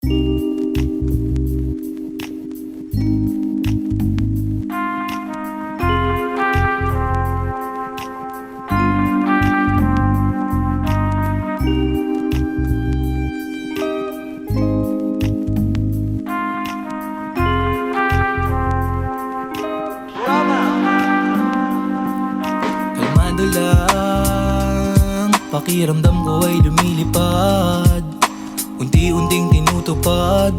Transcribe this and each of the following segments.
Kalmado lang, pakiramdam ko ay lumilipad. Unti-unting tinutupad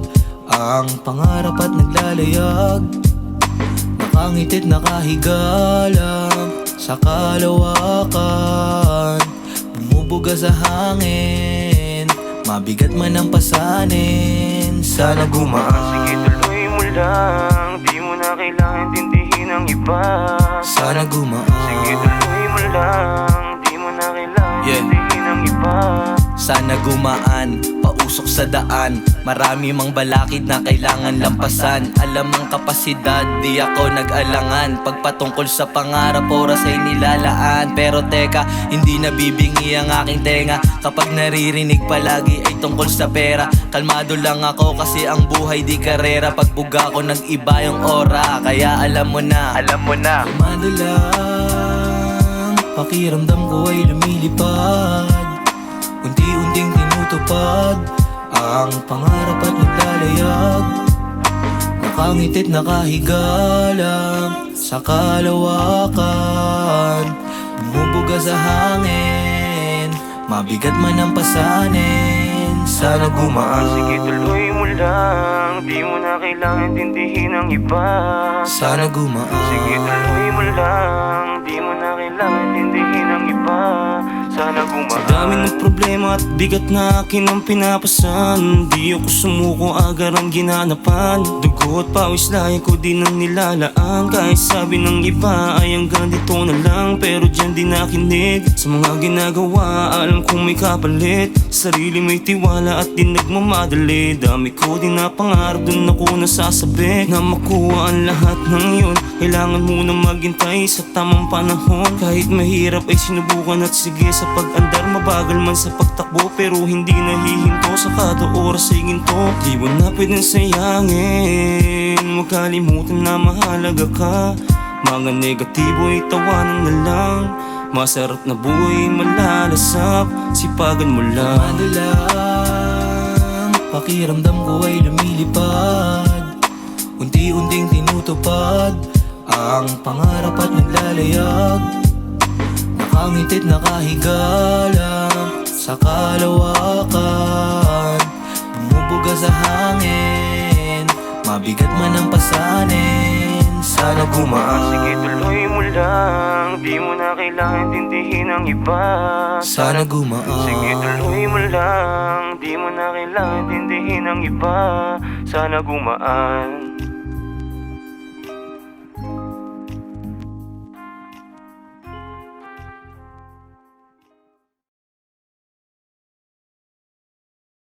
ang pangarap at naglalayag. Nakangiti't nakahiga lang sa kalawakan. Bumubuga sa hangin, mabigat man ang pasanin. Sana gumaan. Sige, tuloy mo lang, di mo na kailangan tindihin ang iba. Sana gumaan. Sige, tuloy mo lang, di mo na kailangan tindihin ang iba. Sana gumaan, pausok sa daan. Marami mang balakid na kailangan lampasan. Alam ang kapasidad, di ako nag-alangan. Pagpatungkol sa pangarap, oras ay nilalaan. Pero teka, hindi nabibingi ang aking tenga kapag naririnig palagi ay tungkol sa pera. Kalmado lang ako kasi ang buhay di karera. Pagbuga ko nag-iba yung ora, kaya alam mo na. Kalmado lang, pakiramdam ko ay lumilipad. Unti-unting tinutupad ang pangarap at naglalayag. Nakangiti't nakahiga lang sa kalawakan. Bumubuga sa hangin, mabigat man ang pasanin. Sana gumaan. Sige, tuloy mo lang, di mo na kailangan tindihin ang iba. Sana gumaan. Sige, tuloy mo lang, di mo na kailangan tindihin ang iba. Sana gumaan. Sa dami ng problema at bigat na akin ang pinapasan, di ako sumuko, agar ang ginanapan. Dugo at pawis lahi ko din ang nilalaan. Kahit sabi ng iba ay hanggang dito na lang, pero dyan din nakinig sa mga ginagawa. Alam kong may kapalit, sarili may tiwala at di nagmamadali. Dami ko din na pangarap, dun ako nasasabi na makuha ang lahat ng yun. Kailangan muna maghintay sa tamang panahon. Kahit mahirap ay sinubukan at sige sa pag-andar. Mabagal man sa pagtakbo pero hindi nahihinto. Sa kada oras ay ginto, di mo na pwedeng sayangin. Huwag kalimutan na mahalaga ka. Mga negatibo ay tawanan na lang. Masarap na buhay malalasap, sipagan mo lang. Kalmado lang, pakiramdam ko ay lumilipad. Unti-unting tinutupad ang pangarap at naglalayag. Nakangiti't nakahiga lang sa kalawakan. Bumubuga sa hangin, mabigat man ang pasanin. Sana gumaan. Sige, tuloy mo lang, di mo na kailangan tindihin ang iba. Sana gumaan. Sige, tuloy mo lang, di mo na kailangan tindihin ang iba. Sana gumaan.